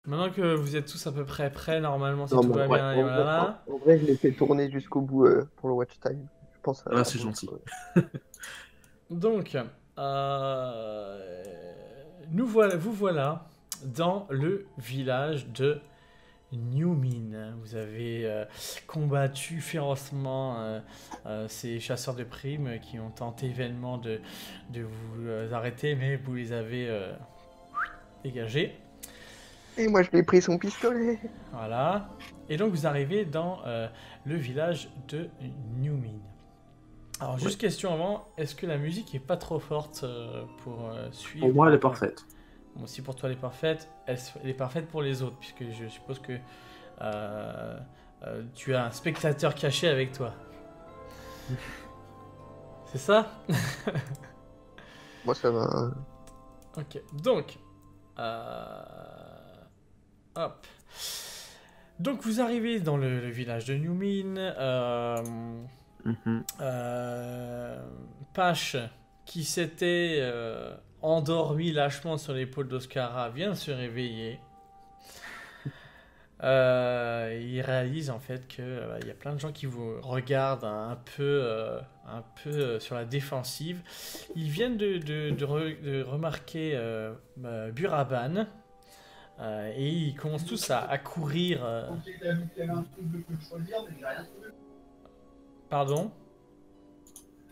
Maintenant que vous êtes tous à peu près prêts, normalement, si Non, tout mais va ouais, bien, et voilà. en vrai, je l'ai fait tourner jusqu'au bout pour le watch time. Je pense Ah, à c'est vous. gentil. Donc, vous voilà dans le village de Newmin. Vous avez combattu férocement ces chasseurs de primes qui ont tenté vainement de vous arrêter, mais vous les avez dégagés. Et moi, je lui ai pris son pistolet. Voilà. Et donc vous arrivez dans le village de Newmin. Alors juste question avant, est-ce que la musique est pas trop forte pour suivre? Pour moi, elle est parfaite. Bon, si pour toi elle est parfaite, elle est parfaite pour les autres, puisque je suppose que tu as un spectateur caché avec toi. C'est ça? Moi, ça va. Ok, donc... euh, hop. Donc vous arrivez dans le village de Newmin. Mhm. Pache, qui s'était endormi lâchement sur l'épaule d'Oscara, vient de se réveiller. Il réalise en fait que il y a plein de gens qui vous regardent un peu sur la défensive. Ils viennent de remarquer Buraban et ils commencent tous à courir. Pardon?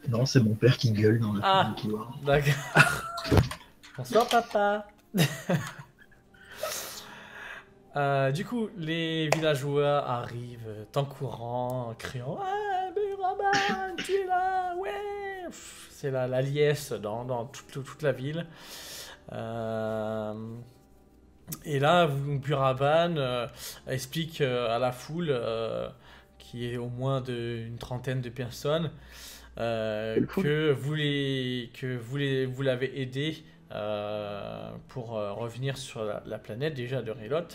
Non, c'est mon père qui gueule dans le Ah, couloir. d'accord. Bonsoir papa. Du coup, les villageois arrivent en courant, en criant «Ah, Buraban, tu es là, ouais!» C'est la liesse dans toute la ville. Et là, Buraban explique à la foule, qui est au moins une trentaine de personnes, que vous l'avez aidé pour revenir sur la planète déjà de Relot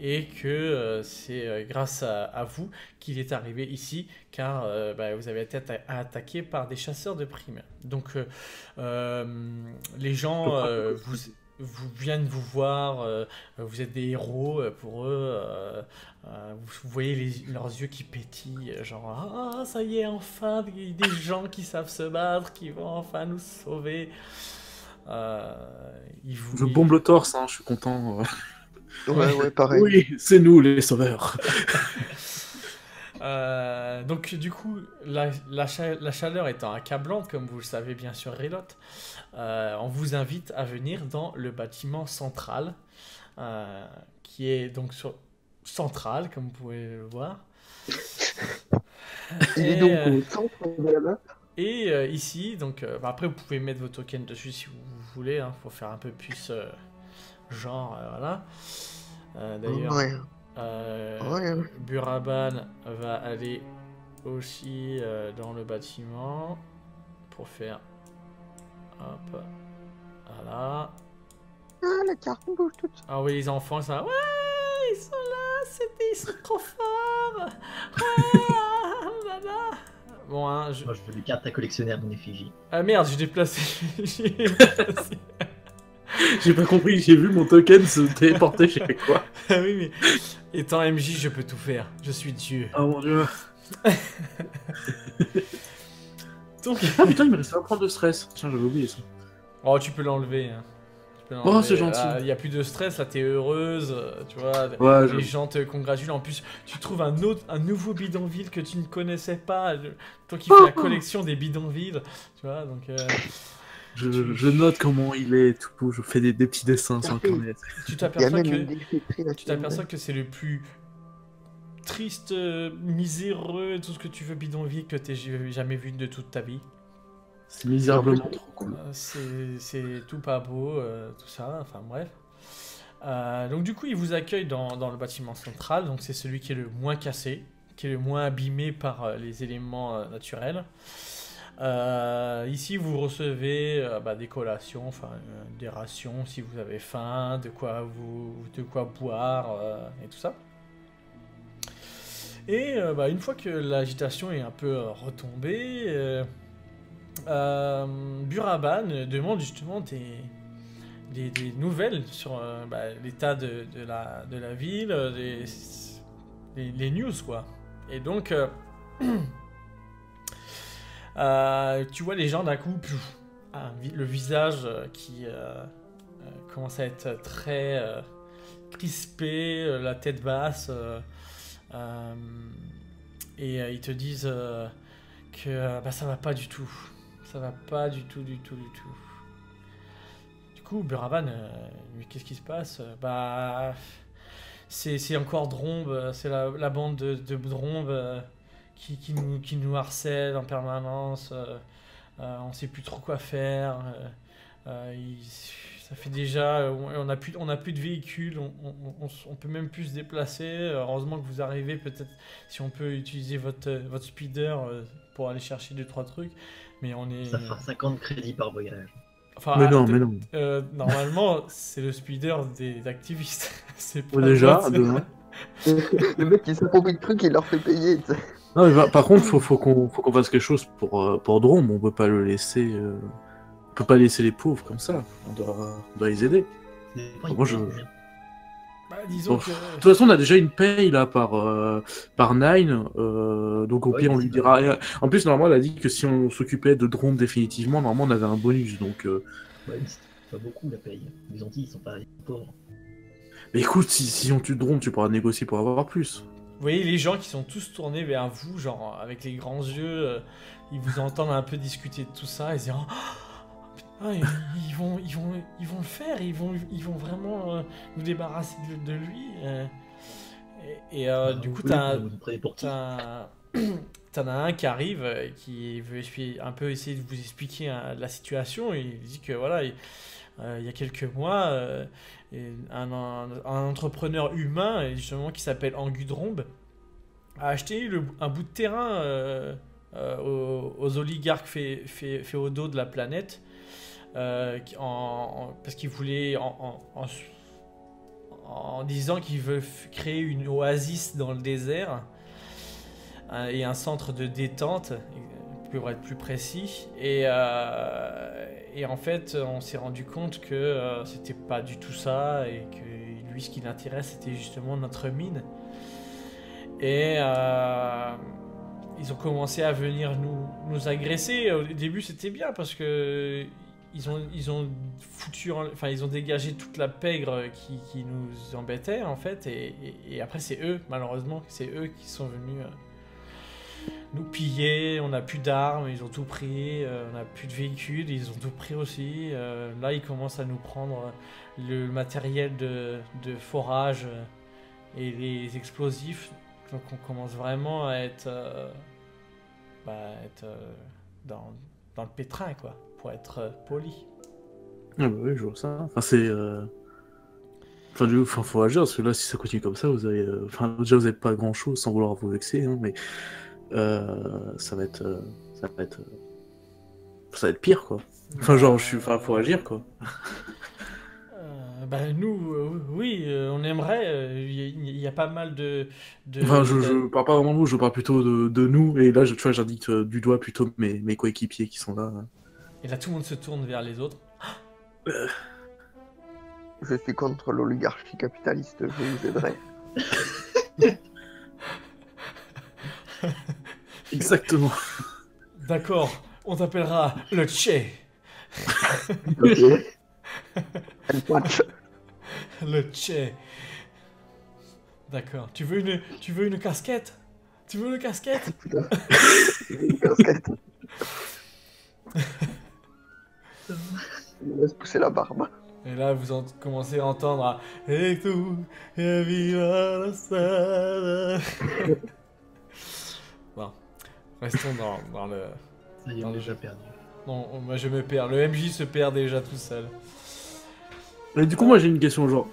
et que c'est grâce à vous qu'il est arrivé ici car vous avez été attaqué par des chasseurs de primes. Donc les gens vous viennent vous voir, vous êtes des héros pour eux, vous voyez leurs yeux qui pétillent, genre ah ça y est enfin des gens qui savent se battre, qui vont enfin nous sauver. Je bombe le torse, hein, je suis content. Ouais, pareil. Oui, c'est nous les sauveurs. Donc du coup, la chaleur étant accablante, comme vous le savez bien sûr, Relot, on vous invite à venir dans le bâtiment central, qui est donc central, comme vous pouvez le voir. Il est donc au centre de la map. Et ici, donc après vous pouvez mettre vos tokens dessus si vous voulez, hein, pour faire un peu plus genre, voilà. D'ailleurs, Ouais. Buraban va aller aussi dans le bâtiment pour faire, hop, voilà. Ah, la carte bouge toute. Ah oui, les enfants, ça, ouais, ils sont là, ils sont trop forts. Ah, là, là. Bon, hein, Moi, je veux des cartes à collectionner à mon effigie. Ah merde, j'ai déplacé. J'ai pas compris, j'ai vu mon token se téléporter, je sais quoi. Ah oui, mais étant MJ, je peux tout faire. Je suis Dieu. Oh mon dieu. Donc... Ah putain, il me restait un point de stress. Tiens, j'avais oublié ça. Oh, tu peux l'enlever. Hein. Oh, c'est gentil. Il n'y a plus de stress, là, t'es heureuse, tu vois. Ouais, les gens te congratulent. En plus, tu trouves un nouveau bidonville que tu ne connaissais pas. Toi qui fais la collection des bidonvilles, tu vois, donc... Je note comment il est et tout, je fais des petits dessins sur le carnet. Tu t'aperçois que c'est le plus triste, miséreux, tout ce que tu veux bidonville que t'aies jamais vu de toute ta vie. C'est misérablement trop cool. C'est tout pas beau, tout ça, enfin bref. Donc du coup, il vous accueille dans le bâtiment central, donc c'est celui qui est le moins cassé, qui est le moins abîmé par les éléments naturels. Ici, vous recevez des collations, enfin des rations si vous avez faim, de quoi boire et tout ça. Et une fois que l'agitation est un peu retombée, Buraban demande justement des nouvelles sur l'état de la ville, les news, quoi. Et donc, tu vois les gens d'un coup, le visage qui commence à être très crispé, la tête basse, et ils te disent que ça va pas du tout. Ça va pas du tout, du tout, du tout. Du coup, Buravan, mais qu'est-ce qui se passe? C'est encore Drombe, c'est la bande de Drombe qui nous harcèle en permanence. On sait plus trop quoi faire. Ça fait déjà, on a plus de véhicules, on peut même plus se déplacer. Heureusement que vous arrivez, peut-être si on peut utiliser votre speeder pour aller chercher 2-3 trucs. Mais on est. Ça fera 50 crédits par voyage. Enfin, Mais non, mais non. normalement, c'est le speeder des activistes. C'est pas Déjà, votre. demain. Le mec qui s'approprie le truc, il leur fait payer. Tu sais. Non, mais par contre, faut qu'on fasse quelque chose pour Drôme. On peut pas le laisser. On peut pas laisser les pauvres comme ça. On doit les aider. Moi, Disons Bon, que. de toute façon, on a déjà une paye là par Nine, donc au Ouais, pire on c'est lui ça. dira rien. En plus, normalement, elle a dit que si on s'occupait de Drone définitivement, normalement on avait un bonus. Donc, Ouais, mais c'est pas beaucoup la paye. Les Antilles, ils sont pas pauvres. mais écoute, si on tue Drone, tu pourras négocier pour avoir plus. Vous voyez les gens qui sont tous tournés vers vous, genre avec les grands yeux, ils vous entendent un peu discuter de tout ça, et se disent ah, ils vont le faire, ils vont vraiment nous débarrasser de lui. Du coup, Vous nous prenez pour qui? t'en as un qui arrive, qui veut un peu essayer de vous expliquer la situation. Et il dit que voilà, il y a quelques mois, un entrepreneur humain, justement, qui s'appelle Angudrombe, a acheté un bout de terrain aux oligarques féodaux de la planète. Parce qu'il voulait, en disant qu'il veut créer une oasis dans le désert et un centre de détente, pour être plus précis. Et en fait, on s'est rendu compte que c'était pas du tout ça, et que lui, ce qui l'intéresse, c'était justement notre mine. Et ils ont commencé à venir nous agresser. Au début, c'était bien parce que ils ont dégagé toute la pègre qui nous embêtait en fait. Et après, c'est eux, malheureusement, c'est eux qui sont venus nous piller. On n'a plus d'armes, ils ont tout pris. On n'a plus de véhicules, ils ont tout pris aussi. Là, ils commencent à nous prendre le matériel de forage et les explosifs. Donc on commence vraiment à être dans le pétrin, quoi, pour être poli. Ah bah oui, je vois ça. Enfin, c'est. Enfin, du coup, faut agir, parce que là, si ça continue comme ça, vous avez. Enfin, déjà, vous n'avez pas grand chose sans vouloir vous vexer, hein, mais. Ça va être. Ça va être pire, quoi. Enfin, genre, faut agir, quoi. Nous, oui, on aimerait. Il y a pas mal de. Enfin, je parle pas vraiment de vous, je parle plutôt de nous, et là, tu vois, j'indique du doigt plutôt mes coéquipiers qui sont là. Et là, tout le monde se tourne vers les autres. Je suis contre l'oligarchie capitaliste, je vous aiderai. Exactement. D'accord, on t'appellera le Che. Ok. And watch. Le Che. D'accord. Tu veux une casquette? Tu veux une casquette? Une casquette. Il me laisse pousser la barbe. Et là, vous commencez à entendre Et tout, et viva la sala. Bon, restons dans le. Ça y est, Dans on le est déjà jeu. perdu. Non, moi je me perds. Le MJ se perd déjà tout seul. Mais du coup, moi, j'ai une question, genre.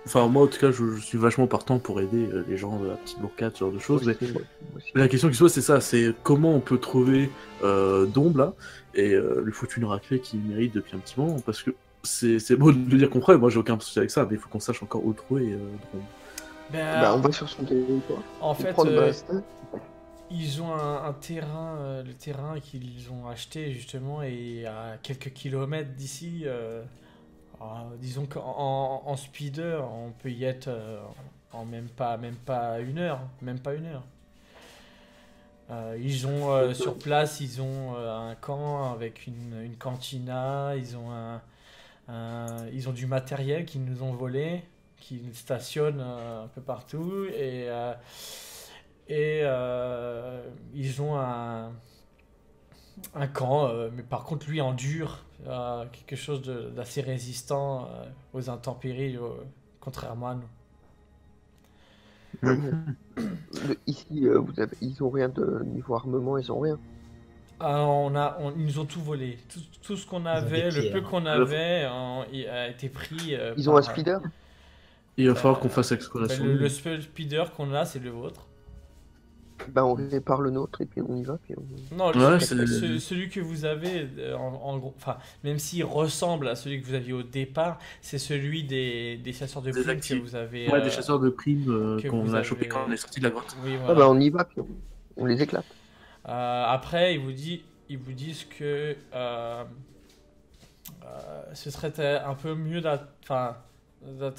Enfin, moi, en tout cas, je suis vachement partant pour aider les gens de la petite bourgade, ce genre de choses, mais Moi aussi. la question qui se pose, c'est ça, c'est comment on peut trouver Dombe, là, et lui foutre une raclée qu'il mérite depuis un petit moment, parce que c'est beau de le dire qu'on ferait, moi j'ai aucun souci avec ça, mais il faut qu'on sache encore où le trouver, Dombe. Bah, on va sur son territoire. En On fait, prend le blastin. ils ont un terrain, le terrain qu'ils ont acheté justement, et à quelques kilomètres d'ici. Disons qu'en speeder, on peut y être en même pas 1 heure. Même pas 1 heure. Ils ont sur place, ils ont un camp avec une cantina, ils ont du matériel qu'ils nous ont volé, qu'ils stationnent un peu partout et ils ont un camp, mais par contre lui en dur, quelque chose d'assez résistant aux intempéries, contrairement à nous. Ici, ils ont rien de niveau armement, ils ont rien. Ils nous ont tout volé. Tout ce qu'on ont avait, des le peu pierres. qu'on avait, a été pris Ils ont un speeder? Il va falloir qu'on fasse ben, exploration. le seul speeder qu'on a, c'est le vôtre. Bah, on répare le nôtre et puis on y va. Puis on... Non, Ouais, celui que vous avez, en gros, enfin, même s'il ressemble à celui que vous aviez au départ, c'est celui des chasseurs de Des primes que actifs. vous avez. Ouais, des chasseurs de primes que qu'on vous a chopé avez- quand on est sorti de la grotte. Oui, Ah voilà. bah, on y va, puis on les éclate. Après, ils vous disent que ce serait un peu mieux d'attendre.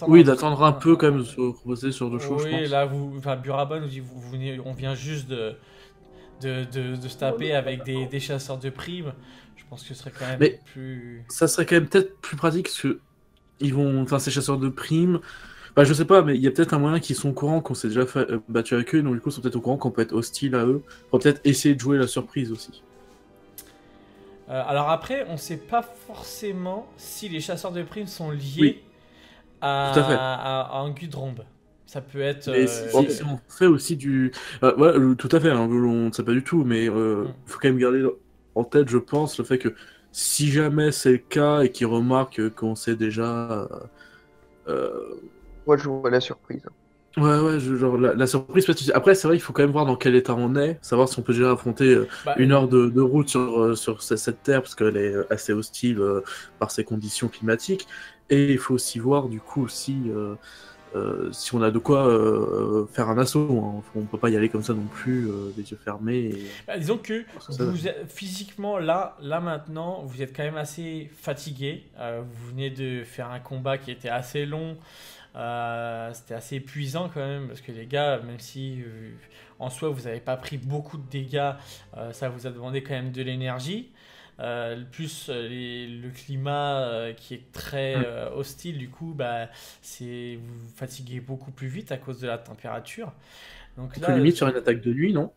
Oui, d'attendre un peu quand même, de se reposer sur deux choses, je Oui, pense. là, Buraba nous dit, on vient juste de se taper avec des chasseurs de primes. Je pense que ce serait quand même Mais- plus. Ça serait quand même peut-être plus pratique parce que enfin, ces chasseurs de primes. Bah, je sais pas, mais il y a peut-être un moyen qu'ils sont au courant qu'on s'est déjà battu avec eux, donc du coup, ils sont peut-être au courant qu'on peut être hostile à eux. On va peut-être essayer de jouer la surprise aussi. Alors après, on sait pas forcément si les chasseurs de primes sont liés Oui, tout à fait. à un Gudrombe. Ça peut être. Mais si on fait aussi du. Ouais, tout à fait, hein, on ne sait pas du tout, mais faut quand même garder en tête, je pense, le fait que si jamais c'est le cas et qu'ils remarquent qu'on sait déjà. Moi, je vois la surprise. Ouais, genre la surprise. Après, c'est vrai, il faut quand même voir dans quel état on est, savoir si on peut déjà affronter Bah, 1 heure de route sur cette terre, parce qu'elle est assez hostile par ses conditions climatiques. Et il faut aussi voir, du coup, si on a de quoi faire un assaut. Hein. On peut pas y aller comme ça non plus, les yeux fermés. disons que Ça, physiquement, là maintenant, vous êtes quand même assez fatigué. Vous venez de faire un combat qui était assez long. C'était assez épuisant quand même, parce que les gars, même si en soi vous n'avez pas pris beaucoup de dégâts, ça vous a demandé quand même de l'énergie. Plus le climat qui est très hostile, du coup, bah, vous vous fatiguez beaucoup plus vite à cause de la température. Donc on là, peut limite faire une attaque de nuit, non?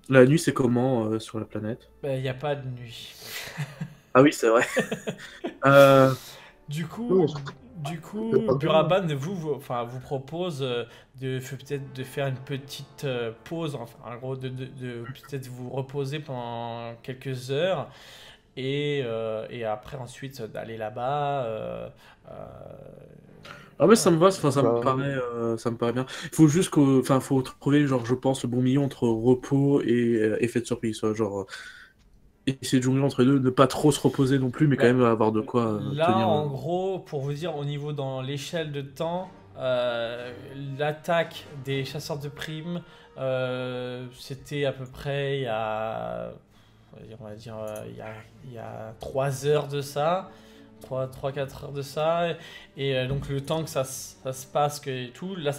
La nuit, c'est comment sur la planète? il n'y a pas de nuit. Ah oui, c'est vrai. Euh, Du coup, Non, Buraban vous propose peut-être de faire une petite pause, enfin, en gros, de peut-être vous reposer pendant quelques heures et après ensuite d'aller là-bas. Ah ouais, ça me va, enfin, Bah, ça me paraît bien. Il faut juste faut trouver, genre, je pense, le bon milieu entre repos et effet de surprise. Genre, essayer de jongler entre les deux, ne pas trop se reposer non plus, mais quand Bah, même avoir de quoi Là, tenir. en gros, pour vous dire, au niveau dans l'échelle de temps, l'attaque des chasseurs de primes, c'était à peu près on va dire, il y a 3 heures de ça, 3-4 heures de ça, et donc le temps que ça se passe et tout, là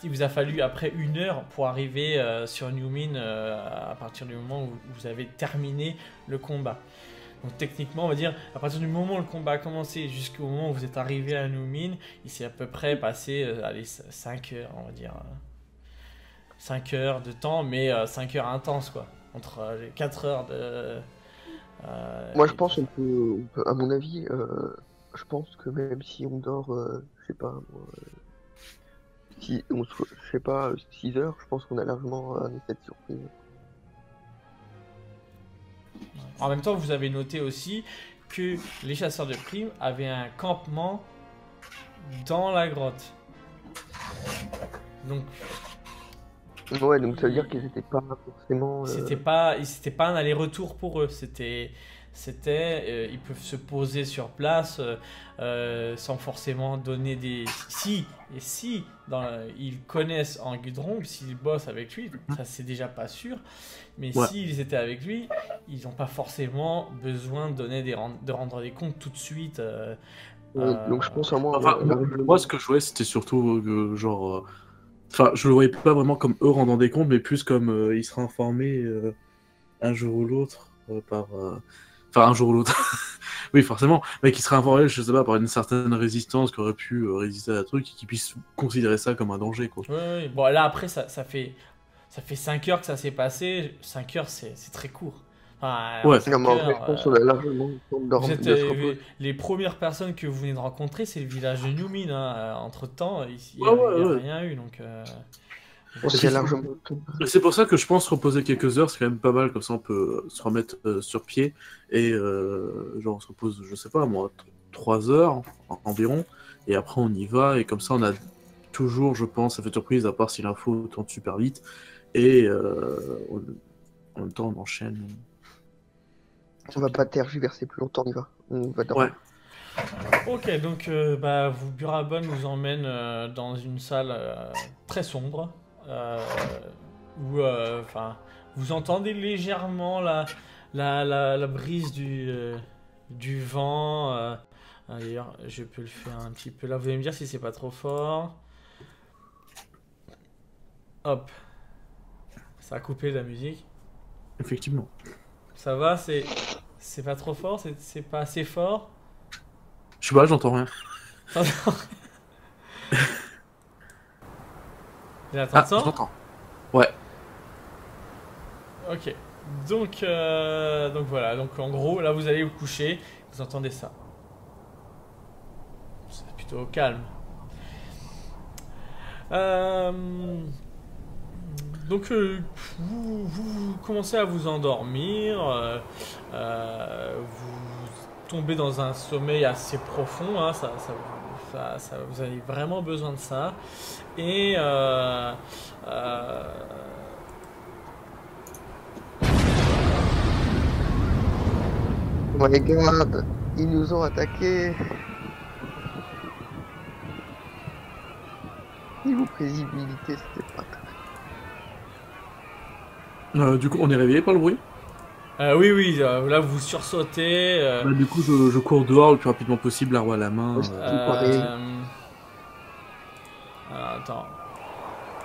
il vous a fallu après 1 heure pour arriver sur Newmin à partir du moment où vous avez terminé le combat. Donc techniquement, on va dire, à partir du moment où le combat a commencé jusqu'au moment où vous êtes arrivé à Newmin, il s'est à peu près passé 5 heures, on va dire. 5 heures de temps, mais 5 heures intenses, quoi. Entre les 4 heures de... moi, je pense qu'on peut, à mon avis, je pense que même si on dort, je sais pas, moi, je sais pas, 6 heures, je pense qu'on a largement un effet de surprise. En même temps, vous avez noté aussi que les chasseurs de primes avaient un campement dans la grotte. Donc, Ouais, donc ça veut dire qu'ils étaient pas forcément. c'était pas un aller-retour pour eux. Ils peuvent se poser sur place sans forcément donner des. Si ils connaissent en Gudrong, s'ils bossent avec lui, ça c'est déjà pas sûr. Mais Ouais. s'ils étaient avec lui, ils n'ont pas forcément besoin de donner de rendre des comptes tout de suite. Donc je pense vraiment Enfin, moi, ce que je voyais, c'était surtout genre. Enfin, je le voyais pas vraiment comme eux rendant des comptes, mais plus comme ils seraient informés un jour ou l'autre par. Enfin, un jour ou l'autre. Oui, forcément, mais qui seraient informés, je sais pas, par une certaine résistance qui aurait pu résister à la truc et qui puisse considérer ça comme un danger, quoi. Oui, oui. Bon, là, après, ça fait 5 heures que ça s'est passé. 5 heures, c'est très court. Enfin, Ouais. 5 Non, mais en vrai, heures, je pense qu'on a largement le temps de vous êtes, de se reposer. les premières personnes que vous venez de rencontrer, c'est le village de Newmin. Hein. Entre-temps, il n'y Ouais, a, ouais, il y a ouais. rien eu. Donc, Je pense qu'il y a largement le temps. C'est pour ça que je pense reposer quelques heures, c'est quand même pas mal, comme ça on peut se remettre sur pied et genre on se repose, je sais pas moi, 3 heures environ, et après on y va, et comme ça on a toujours, je pense, effet de surprise, à part si l'info tourne super vite, et en même temps on enchaîne. On va pas tergiverser plus longtemps, on y va. On va dormir. Ouais. ok, donc Burabon vous emmène dans une salle très sombre où vous entendez légèrement la brise du vent. D'ailleurs, je peux le faire un petit peu là. Vous allez me dire si c'est pas trop fort. Hop, ça a coupé la musique. Effectivement. Ça va, c'est pas trop fort, c'est pas assez fort. Je sais pas, j'entends rien. Il Ah, attend ça. j'entends. Ouais. Ok. Donc voilà. Donc en gros, là vous allez vous coucher. Vous entendez ça. C'est plutôt calme. Donc vous commencez à vous endormir. Vous tombez dans un sommeil assez profond. Hein, vous avez vraiment besoin de ça. Et Oh my god, ils nous ont attaqués. Niveau prévisibilité, c'était pas très... Du coup, on est réveillé par le bruit. oui, là vous sursautez. Bah, du coup, je cours dehors le plus rapidement possible, l'arbre à la main. pareil. Alors, attends.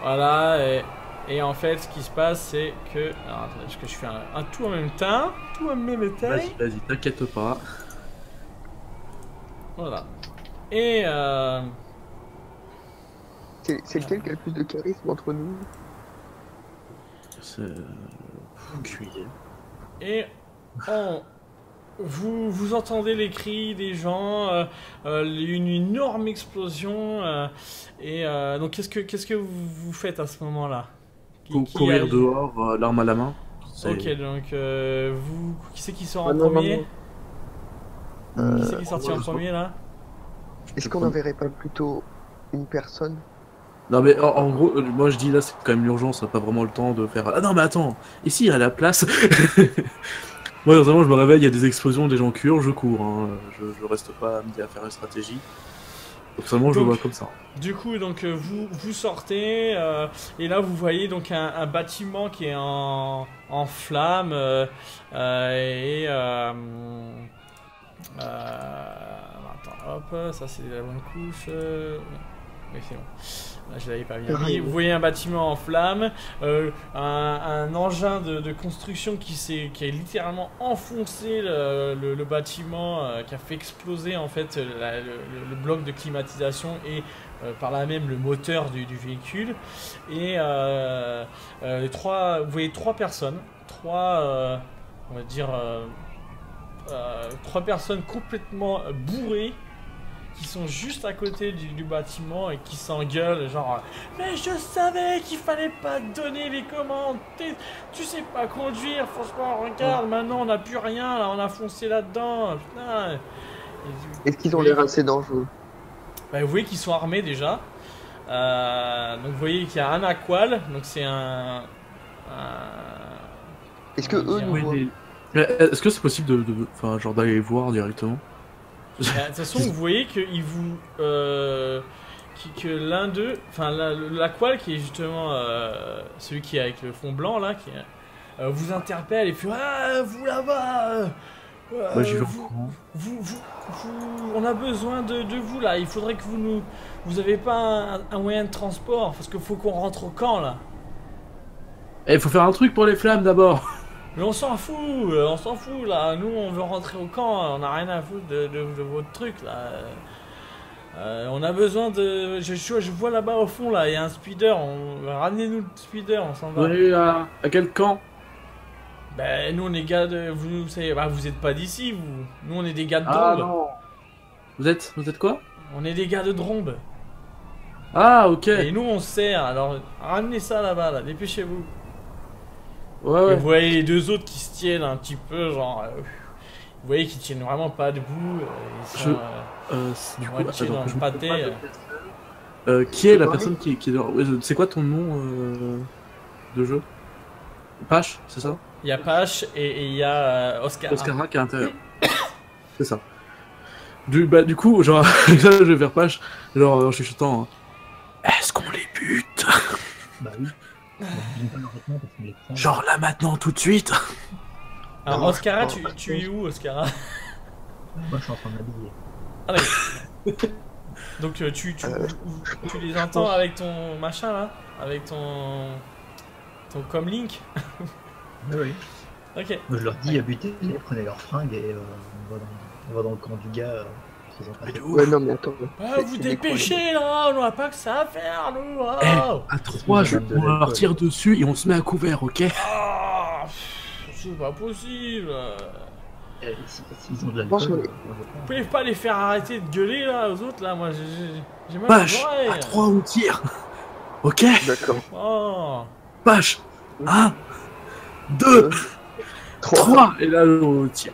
Voilà, et en fait, ce qui se passe, c'est que. Alors, attendez, parce que je fais un tout en même temps. Tout en même temps. Vas-y, t'inquiète pas. Voilà. Et. C'est lequel qui a le plus de charisme entre nous? C'est. Cuillère. Et vous entendez les cris des gens, une énorme explosion. Donc qu'est-ce que vous faites à ce moment-là? Courir dehors, l'arme à la main. Ok, donc qui c'est qui sort en non, premier? non. Qui c'est qui est sorti en premier là? Est-ce qu'on n'enverrait pas plutôt une personne? Non mais en gros, moi je dis là c'est quand même l'urgence, on n'a pas vraiment le temps de faire. Ah non mais attends, ici il y a la place. Moi vraiment je me réveille, il y a des explosions, des gens curent, je cours. Hein. Je reste pas à me dire à faire une stratégie. Donc seulement je le vois comme ça. Du coup donc vous sortez et là vous voyez donc un bâtiment qui est en flammes attends hop, ça c'est la bonne couche. Oui, c'est bon. Là, je l'avais pas bien mis. Vous voyez un bâtiment en flammes, un engin de construction qui a littéralement enfoncé le bâtiment, qui a fait exploser en fait le bloc de climatisation et par là même le moteur du véhicule. Et vous voyez trois personnes, on va dire, trois personnes complètement bourrées, qui sont juste à côté du bâtiment et qui s'engueulent genre mais je savais qu'il fallait pas donner les commandes, tu sais pas conduire, franchement regarde, maintenant on n'a plus rien, là, on a foncé là-dedans, putain. Est-ce qu'ils ont l'air assez dangereux? Bah, vous voyez qu'ils sont armés déjà, donc vous voyez qu'il y a un aqual, donc c'est Est-ce que eux nous voient? Est-ce que c'est possible enfin, genre d'aller les voir directement? De toute façon, vous voyez que que l'un d'eux, enfin l'aqual qui est justement celui qui est avec le fond blanc là, vous interpelle et fait ah vous là-bas, Bah, j'y vais en vous, courant. on a besoin de vous là. Il faudrait que vous nous. Vous avez pas un moyen de transport parce qu'il faut qu'on rentre au camp là. Eh, faut faire un truc pour les flammes d'abord. Mais on s'en fout là. Nous on veut rentrer au camp, on n'a rien à foutre de votre truc là. On a besoin de. Je vois là-bas au fond là, il y a un speeder. Ramenez-nous le speeder, on s'en va. Oui, à quel camp? Ben nous on est gars de. Vous savez, bah, vous êtes pas d'ici vous. Nous on est des gars de Ah Drombe. non. Vous êtes quoi? On est des gars de Drombe. Ah, ok. Et nous on sert, alors ramenez ça là-bas là, dépêchez-vous. Ouais, Et ouais. vous voyez les deux autres qui se tiennent un petit peu, genre. Vous voyez qu'ils tiennent vraiment pas debout. Ils sont. Du coup, moitié dans attends, le je me pâté. trompe pas de personne. Qui est la Pareil. personne qui est dehors? Ouais, c'est quoi ton nom de jeu? Pache, c'est ça? Il y a Pache et il y a Oscar. Oscara qui est à l'intérieur. C'est ça. Du coup, genre, là, je vais faire Pache, genre, en chuchotant. Est-ce qu'on les bute? Bah oui. On ne pas leur vêtements parce qu'on les prend. Genre là maintenant, tout de suite? Alors Non, Oscara, je pense tu es où Oscara? Moi, je suis en train de m'habiller. Ah d'accord. Donc tu les entends avec ton machin là? Avec ton comlink? Oui, oui. Ok. Moi, je leur dis butez-les, prenez leurs fringues et on va dans le camp du gars. Faisant passer. Ouais, non, mais attends. Ah, c'est- vous c'est des dépêchez là, on n'a pas que ça à faire nous. Oh. À 3, on leur tire dessus et on se met à couvert, ok? Ah, c'est pas possible. S'ils ont de pense l'alcool, que- moi, je prends. Vous pouvez pas les faire arrêter de gueuler là aux autres là, moi j'ai mal aux Pache, oreilles. à 3 on tire. Ok? D'accord. Oh. Pache, 1, 2, 3. 3, et là on tire.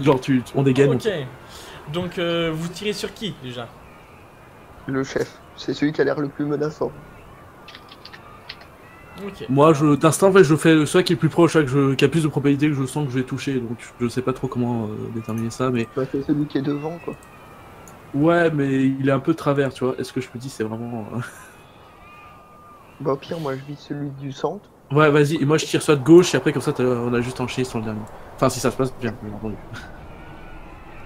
Genre on dégaine. Ok. Donc vous tirez sur qui déjà? Le chef. C'est celui qui a l'air le plus menaçant. Ok. Moi, d'instinct, en fait, je fais celui qui est le plus proche, là, qui a plus de probabilité que je sens que je vais toucher, donc je sais pas trop comment déterminer ça, mais... Bah, c'est celui qui est devant, quoi. Ouais, mais il est un peu de travers, tu vois, est-ce que je me dis, c'est vraiment... Bah, au pire, moi, je vis celui du centre. Ouais, vas-y, et moi je tire soit de gauche, et après, comme ça, on a juste enchaîné sur le dernier. Enfin, si ça se passe bien, bien entendu.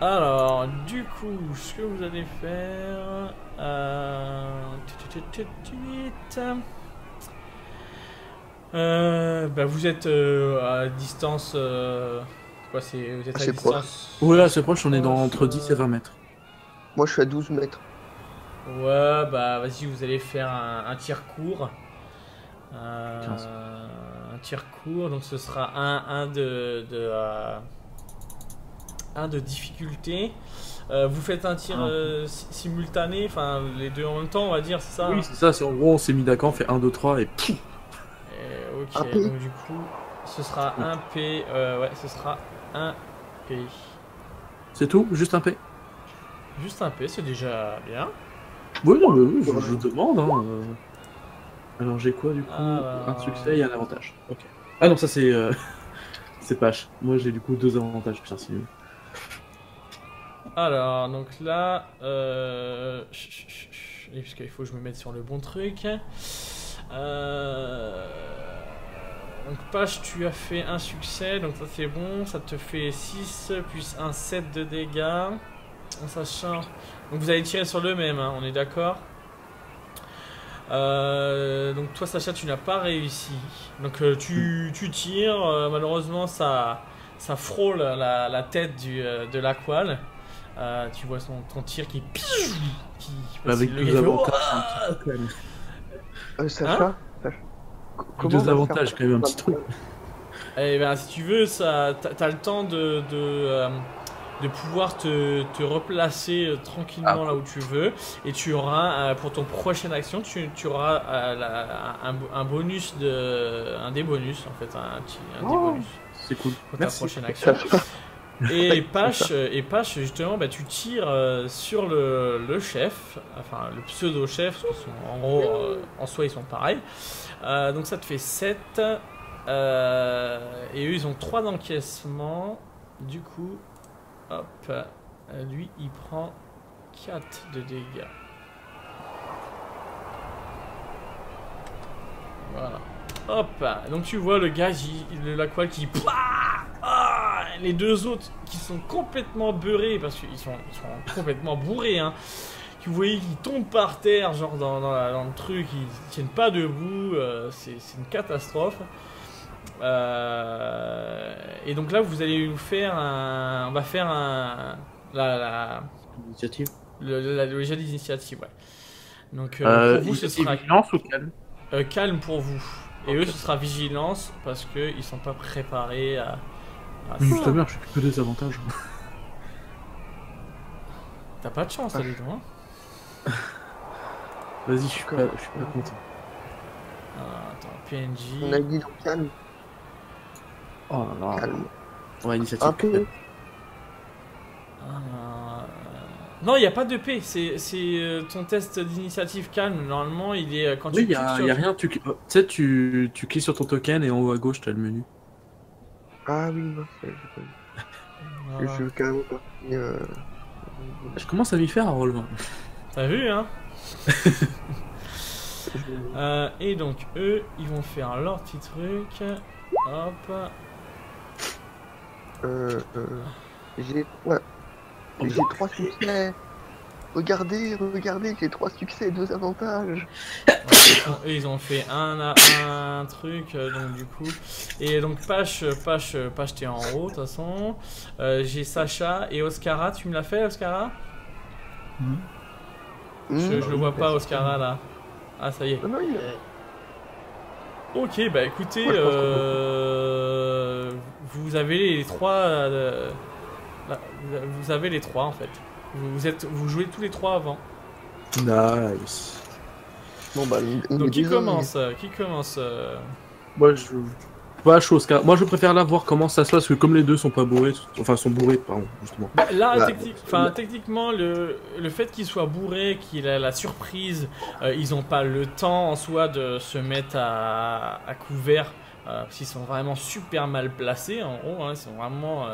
Alors, du coup, ce que vous allez faire... bah vous êtes à distance... Quoi, vous êtes à Assez distance... Ouais, là, c'est proche, on est dans entre 10 et 20 mètres. Moi, je suis à 12 mètres. Ouais, bah vas-y, vous allez faire un tir court. 15. Un tir court, donc ce sera un de difficulté. Vous faites un tir simultané, enfin les deux en même temps, on va dire, c'est ça? Oui, c'est ça, c'est en gros, on s'est mis d'accord, on fait 1, 2, 3, et pfff. Ok, Un P. donc du coup, ce sera un P. Ouais, ce sera un P. C'est tout? Juste un P? Juste un P, c'est déjà bien. Oui, non, mais oui, je demande, hein. Alors j'ai quoi du coup? Alors- Un succès et un avantage. Ok. Ah non, ça c'est c'est Pache. Moi j'ai du coup 2 avantages, putain c'est nul. Alors, donc là, parce qu'il faut que je me mette sur le bon truc. Donc Pache, tu as fait un succès, donc ça c'est bon, ça te fait 6 plus un 7 de dégâts. En sachant... Donc vous allez tirer sur le même, hein, on est d'accord? Donc toi Sacha, tu n'as pas réussi. Donc tu tires, malheureusement ça frôle la tête de l'Aqual. Tu vois ton tir qui... Avec le 2 gars fait, avantages. oh. un petit truc, quand même. Sacha, Avec on 2 va avantages, faire quand même un petit truc. Eh ben, si tu veux, t'as le temps de pouvoir te replacer tranquillement là où tu veux. Et tu auras, pour ton prochaine action, tu auras un bonus un des bonus en fait, un des bonus C'est cool. pour ta Merci. prochaine action. Et Pache, justement, bah, tu tires sur le chef, enfin le pseudo-chef, parce qu'ils sont en gros, en soi, ils sont pareils. Donc ça te fait 7. Et eux, ils ont 3 d'encaissement. Du coup, hop, lui, il prend 4 de dégâts. Voilà. Hop, donc tu vois le gars, l'Aqual qui... les deux autres qui sont complètement beurrés parce qu'ils sont complètement bourrés, hein. Vous voyez qu'ils tombent par terre, genre dans le truc, ils tiennent pas debout, c'est une catastrophe. Et donc là, vous allez nous faire on va faire Initiative. le jet d'initiative, ouais. Donc pour vous, ce sera vigilance ou calme? calme pour vous. Et eux, ce sera vigilance parce qu'ils sont pas préparés à Juste merde, je suis que des avantages. T'as pas de chance, allez donc. Hein. Vas-y, je suis pas content. Attends, PNJ. On a dit donc calme. Oh là là. Calme. Ouais, initiative. Un peu. Non, il n'y a pas de P, c'est ton test d'initiative calme. Normalement, il est quand tu Oui, cliques y a rien. Tu sais, tu cliques sur ton token et en haut à gauche, t'as le menu. Ah oui, non, j'ai pas vu. Voilà. Je veux carrément pas. Je commence à m'y faire à Roll20. T'as vu, hein? Et donc, eux, ils vont faire leur petit truc. Hop. J'ai 3 succès. Regardez, j'ai 3 succès et 2 avantages. Eux, ils ont fait un truc, donc du coup. Et donc, Pache, t'es en haut, de toute façon. J'ai Sacha et Oscara. Tu me l'as fait, Oscara? Je le vois pas, Oscara, là. Ah, ça y est. Non, il Ok, bah écoutez, Moi, je pense vous avez les trois. Vous avez les trois en fait. Vous jouez tous les trois avant. Nice. Bon, bah, Donc qui commence? Moi, je. Pas chose, car moi je préfère là voir comment ça se passe, parce que comme les deux sont pas bourrés, enfin sont bourrés, pardon, justement. Bah, là, Là, techniquement, le fait qu'ils soient bourrés, qu'il ait la surprise, ils ont pas le temps en soi de se mettre à couvert, parce qu'ils sont vraiment super mal placés en gros, hein, ils sont vraiment.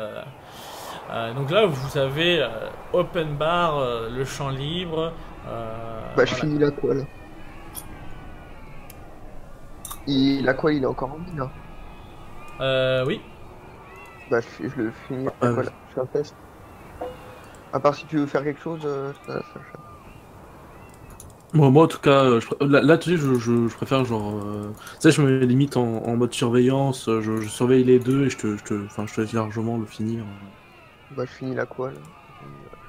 Donc là, vous avez open bar, le champ libre. Bah, je finis la quoi là. La quoi, il est encore en vie là. Oui. Bah, je le finis la quoi là. Je fais un test. À part si tu veux faire quelque chose, ça. Moi en tout cas, là tu sais, je préfère genre. Tu sais, je me limite en mode surveillance, je surveille les deux et je te laisse largement le finir. Bah, je finis la quoi là.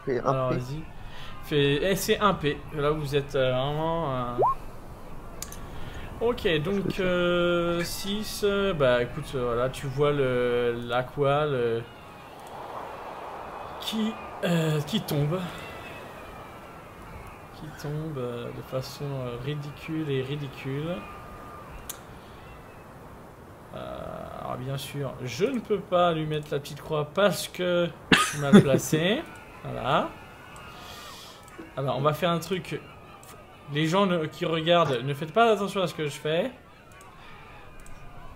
Je fais un Alors P. vas-y. C'est 1 P. Là, vous êtes vraiment. Ok, donc 6. Bah écoute, voilà, tu vois l'aqua qui tombe. Qui tombe de façon ridicule. Alors bien sûr, je ne peux pas lui mettre la petite croix parce que tu m'as placé. Voilà. Alors on va faire un truc. Les gens qui regardent, ne faites pas attention à ce que je fais.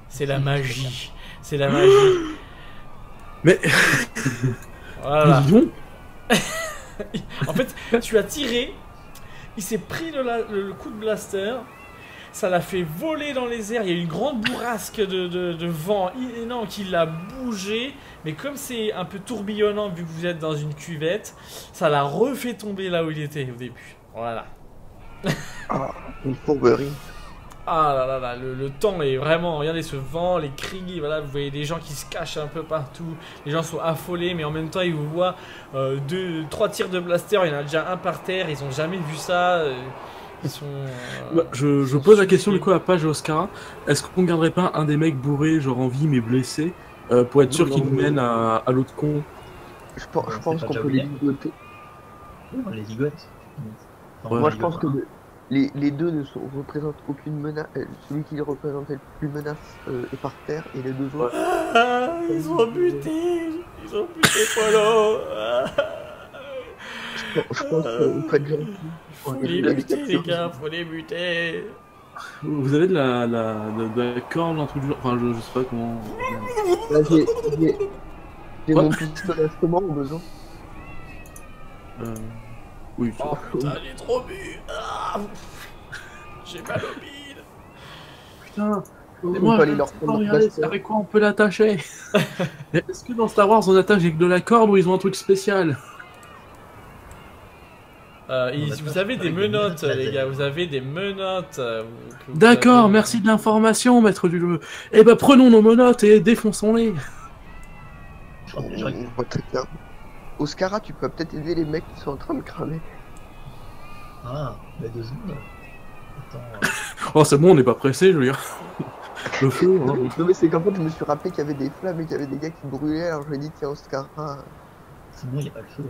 C'est la magie. C'est la magie. Mais. Voilà. Dis donc. En fait, tu as tiré. Il s'est pris le coup de blaster. Ça l'a fait voler dans les airs. Il y a eu une grande bourrasque de vent énorme qui l'a bougé. Mais comme c'est un peu tourbillonnant vu que vous êtes dans une cuvette, ça l'a refait tomber là où il était au début. Voilà. Ah, une fourberie. Ah là là là, le temps est vraiment... Regardez ce vent, les cris, voilà, vous voyez des gens qui se cachent un peu partout. Les gens sont affolés, mais en même temps, ils vous voient 3 tirs de blaster, il y en a déjà un par terre, ils ont jamais vu ça. Ils sont... je pose la question du coup à Page et Oscara. Est-ce qu'on garderait pas un des mecs bourrés, genre en vie mais blessé, pour être sûr qu'il nous mène à l'autre con? Je pense qu'on peut les ligoter. On les ligote. Ouais, Moi, je pense que les deux ne représentent aucune menace. Celui qui représente le plus menace est par terre et les deux autres. Ah, ils ont buté Polo. Je pense qu'on peut être gentil. Faut les buter, les gars, faut les buter. Vous avez de la corne, un truc du genre. Enfin, je sais pas comment. Là, j'ai mon pistolet à ce moment au besoin. Oui. Oh putain, j'ai trop bu. Ah, j'ai mal au bide. Putain, Et On moi, peut aller je leur sais prendre pas, leur regardez, blaster. avec quoi on peut l'attacher? Est-ce que dans Star Wars on attache avec de la corde ou ils ont un truc spécial? Vous avez des avec des menottes, menottes les gars. laser. Vous avez des menottes. Que vous D'accord, avez, merci de l'information, maître du jeu. Eh ben prenons nos menottes et défonçons-les. Oh, déjà, On voit très bien. Oscara, tu peux peut-être aider les mecs qui sont en train de cramer. Ah, mais 2 secondes. Attends. Oh c'est bon, on n'est pas pressé, je veux dire. Le feu, hein. Non mais c'est qu'en fait je me suis rappelé qu'il y avait des flammes et qu'il y avait des gars qui brûlaient, alors je lui ai dit tiens Oscara. C'est bon, il n'y a pas le feu.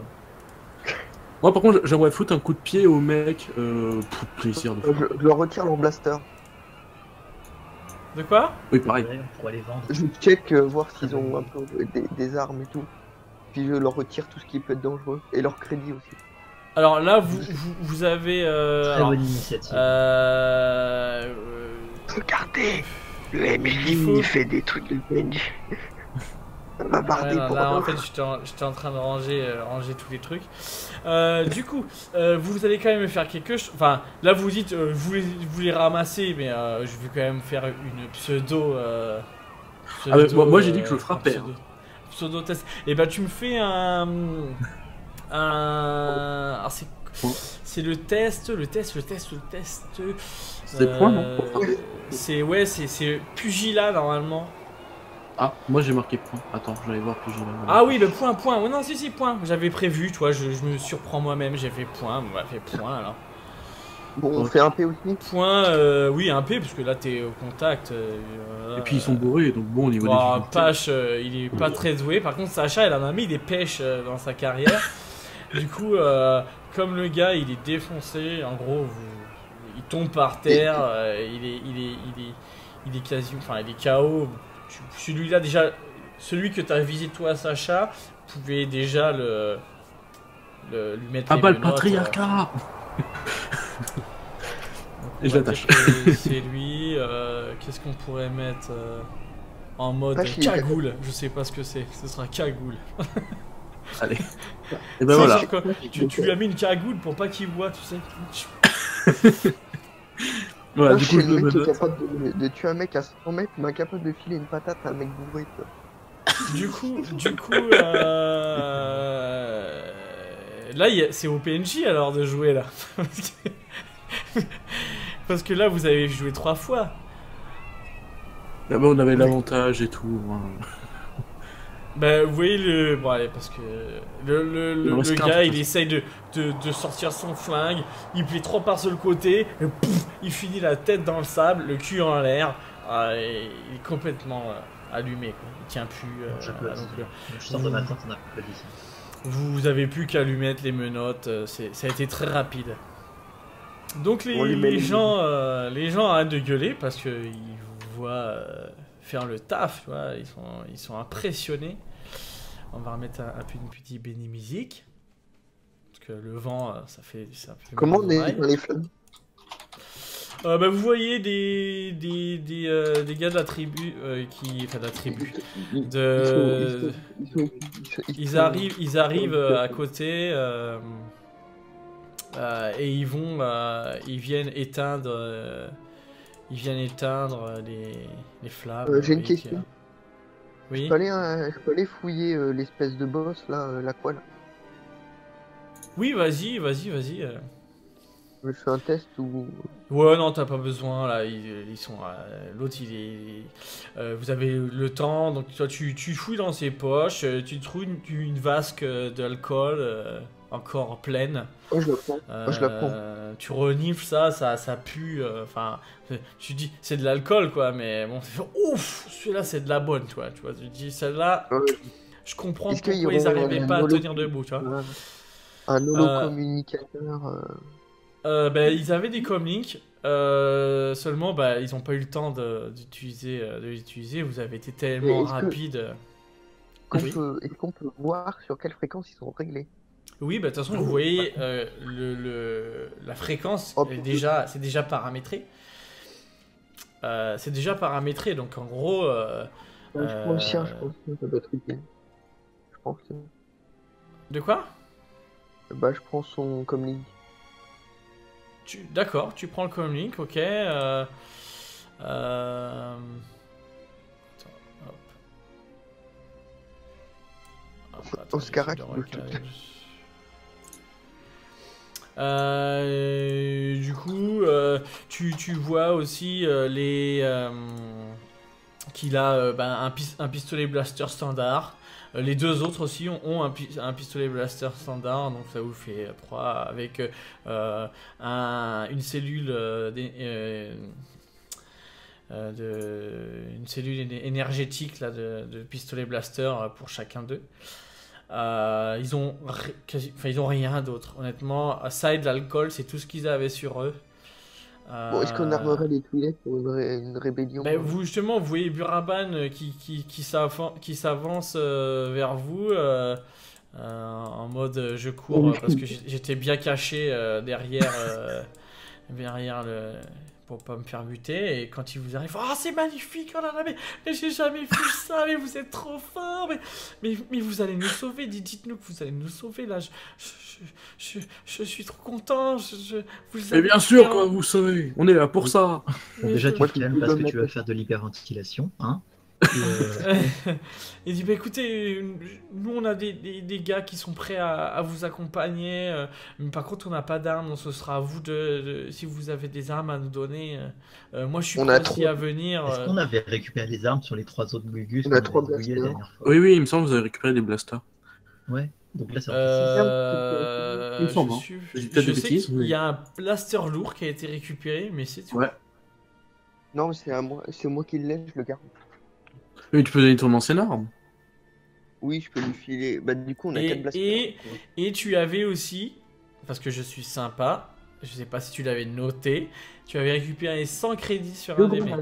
Moi par contre j'aimerais foutre un coup de pied aux mecs pour plaisir de Je leur retire leur blaster. De quoi? Oui pareil. Ouais, on pourrait les vendre. Je check voir s'ils ont un peu des armes et tout. Puis je leur retire tout ce qui peut être dangereux. Et leur crédit aussi. Alors là, vous avez. Très Alors, bonne initiative. Regardez, le MJ Il faut- il fait des trucs de PNJ. On va barder ouais, non, pour là, en rien. fait, j'étais en train de ranger tous les trucs. Du coup, vous allez quand même me faire quelque chose. Enfin, là, vous dites, vous les ramassez, mais je vais quand même faire une pseudo. Ah, mais moi, j'ai dit que je le frappais, Pseudo test. Et bah, tu me fais un. Alors, c'est le test. C'est point, non? C'est pugilat normalement. Ah, moi j'ai marqué point. Attends, je vais aller voir plus j'ai Ah oui, le point. Ouais, non, si, point. J'avais prévu, toi, je me surprends moi-même, j'ai fait point. On va faire point alors. Bon, on fait un P aussi. Point, oui, un P, parce que là t'es au contact. Et puis ils sont bourrés, donc bon, au niveau des Bon, difficultés. Pache, il est pas très doué. Par contre, Sacha, il en a mis des pêches dans sa carrière. Du coup, comme le gars, il est défoncé, en gros, il tombe par terre, il est quasi, enfin, il est KO. Celui-là, déjà, celui que tu as visé toi, Sacha, vous pouvez déjà lui mettre Ah les bah le menottes, patriarcat donc, Et on je va l'attache. dire que c'est lui. Qu'est-ce qu'on pourrait mettre en mode Pas chier. cagoule? Je sais pas ce que c'est. Ce sera cagoule. Allez. Et ben C'est voilà. sûr que tu lui as mis une cagoule pour pas qu'il voit, tu sais. Voilà, Moi, du je coup suis je le me mec qui est note. capable de tuer un mec à 100 mètres, mais incapable de filer une patate à un mec bourré. Quoi. Du coup, là, c'est au PNJ alors de jouer là. Parce que là, vous avez joué 3 fois. Ah bah on avait l'avantage et tout. Hein. Bah, vous voyez le. Bon, allez, parce que. Il en reste Le qu'un, gars, de toute il essaye de sortir son flingue. Il fait 3 pas sur le côté. Et pouf, il finit la tête dans le sable, le cul en l'air. Et il est complètement allumé, quoi. Il tient plus. Je peux. donc, Je sors de ma tente, on a pas dit ça. vous avez plus qu'à lui mettre les menottes. Ça a été très rapide. Donc, On lui met les les gens arrêtent de gueuler parce qu'ils vous voient faire le taf, tu vois. Ils sont impressionnés. On va remettre une petite béni musique. Parce que le vent, ça fait Comment mal on aux est oreilles. dans les flammes? Bah, vous voyez des gars de la tribu enfin de la tribu. Ils arrivent à côté et ils viennent éteindre les flammes. J'ai une avec, question. oui. Je peux aller fouiller l'espèce de boss là, la quoi là? Oui, vas-y. Je fais un test ou. Ouais, non, t'as pas besoin, là, ils sont... L'autre, il est... vous avez le temps, donc toi, tu fouilles dans ses poches, tu trouves une vasque d'alcool encore pleine. Oh, je la prends. Je la prends. Tu renifles ça pue, enfin... tu dis, c'est de l'alcool, quoi, mais bon, tu fais, ouf, celui-là, c'est de la bonne, tu vois, tu dis, celle-là, je comprends Est-ce qu'ils pourquoi ils auront n'arrivaient un pas à holo- tenir debout, tu vois. Un holocommunicateur. Bah, ils avaient des comlinks, seulement bah, ils n'ont pas eu le temps de l'utiliser. Vous avez été tellement est-ce que- rapide. Oui. Est-ce qu'on peut voir sur quelle fréquence ils sont réglés? Oui, bah de toute façon, vous voyez la fréquence Oh, c'est déjà paramétré. C'est déjà paramétré, donc en gros. Je prends le sien, je pense que ça doit être utile. Je pense que. De quoi? Bah, je prends son comlink. D'accord, tu prends le comlink, ok. Attends, hop. Attends, Oscarak, j'ai le il bouge recalage. Du coup, tu vois aussi qu'il a un pistolet blaster standard. Les deux autres aussi ont un pistolet blaster standard, donc ça vous fait 3 avec une cellule une cellule énergétique là, de pistolet blaster pour chacun d'eux. Ils ont rien d'autre, honnêtement. Ça et de l'alcool, c'est tout ce qu'ils avaient sur eux. Bon, est-ce qu'on armerait les Twi'lek pour une rébellion? Vous justement, vous voyez Buraban qui s'avance vers vous en mode je cours parce que j'étais bien caché derrière pour pas me faire buter, et quand il vous arrive, ah c'est magnifique, oh là là, mais j'ai jamais vu ça, mais vous êtes trop fort, mais vous allez nous sauver, dites-nous que vous allez nous sauver là, je suis trop content, vous Et bien sûr, quoi, vous savez, on est là pour ça. Bon, déjà, tu Moi, te calmes parce que tu vas faire de l'hyperventilation, hein. Il dit bah écoutez, nous on a des gars qui sont prêts à vous accompagner, mais par contre on n'a pas d'armes, donc ce sera à vous si vous avez des armes à nous donner. Moi je suis On a prêt aussi à venir. Est-ce qu'on avait récupéré les armes sur les 3 autres Gugus On a qu'on 3 avait brouillés la blasters. dernière fois? Oui, oui, il me semble que vous avez récupéré des blasters. Ouais, donc là, c'est Il me semble, hein. Je dis peut-être je des sais bêtises, qu'il mais- y a un blaster lourd qui a été récupéré, mais c'est tout. Ouais. Non, c'est moi qui le laisse, je le garde. Mais tu peux donner ton ancienne arme. Oui, je peux lui filer. Bah, du coup, on a 4 blasters. Et tu avais aussi, parce que je suis sympa, je sais pas si tu l'avais noté, tu avais récupéré 100 crédits sur un des mecs.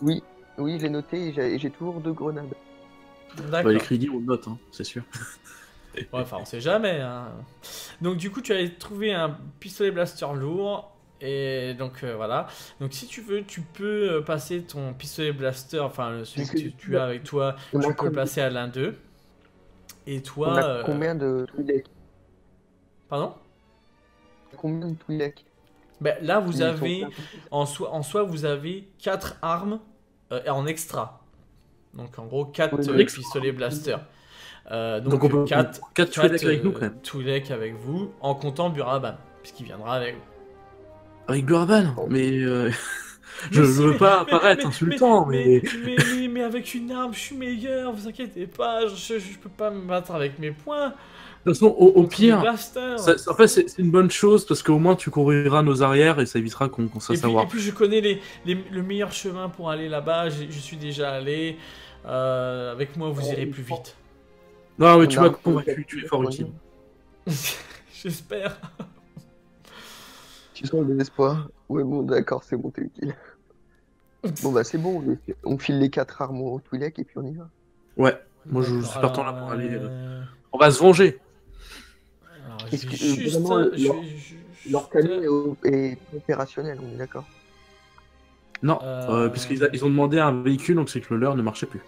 Oui, je l'ai noté et j'ai toujours 2 grenades. Bah, les D'accord. crédits, on le note, hein, c'est sûr. Ouais, enfin, on sait jamais. Hein. Donc, du coup, tu avais trouvé un pistolet blaster lourd. Et donc, voilà. Donc, si tu veux, tu peux passer ton pistolet blaster, enfin, celui que tu as avec toi, On tu a peux le combien- placer à l'un d'eux. Et On toi. a combien de Twi'lek? Pardon? Combien de Twi'lek? Ben, là, vous Ils sont avez. pleins. En soi, vous avez 4 armes en extra. Donc, en gros, 4 Oui, extra. pistolets blaster. Donc on peut 4 Twi'lek avec nous, quand même. Twi'lek avec vous, en comptant Buraban, puisqu'il viendra avec vous. Avec Buraban, mais je Mais veux si, pas paraître insultant, mais... mais avec une arme, je suis meilleur, vous inquiétez pas, je peux pas me battre avec mes poings. De toute façon, au contre des pire, blasters. en fait, c'est une bonne chose parce qu'au moins tu couvriras nos arrières et ça évitera qu'on se Et fasse puis, savoir. et puis je connais le meilleur chemin pour aller là-bas, je suis déjà allé. Avec moi, vous irez plus vite. Non, mais On tu a m'as un peu convaincu, de tu es fort capture, utile. J'espère. Tu sens le désespoir? Ouais, bon, d'accord, c'est bon, t'es utile. Bon, bah, c'est bon, on file les 4 armes au Twi'lek et puis on y va. Ouais, moi je D'accord, suis partant là alors, pour aller... On va se venger. Alors, je Est-ce vais que, juste... vraiment, je leur- vais Leur canon est opérationnel, on est d'accord? Non, Euh, puisqu'ils ont demandé un véhicule, donc c'est que le leur ne marchait plus.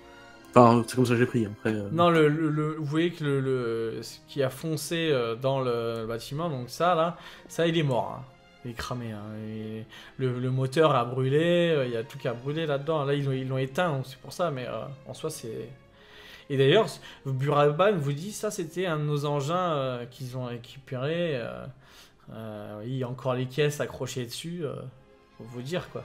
Enfin, c'est comme ça que j'ai pris. Après, Non, vous voyez que ce qui a foncé dans le bâtiment, donc ça il est mort. Hein. Il est cramé. Hein. Et le moteur a brûlé, il y a tout qui a brûlé là-dedans. Là, ils l'ont éteint, donc c'est pour ça, mais en soi, c'est... Et d'ailleurs, Buraban vous dit, ça c'était un de nos engins qu'ils ont récupéré. Il y a encore les caisses accrochées dessus, pour vous dire quoi.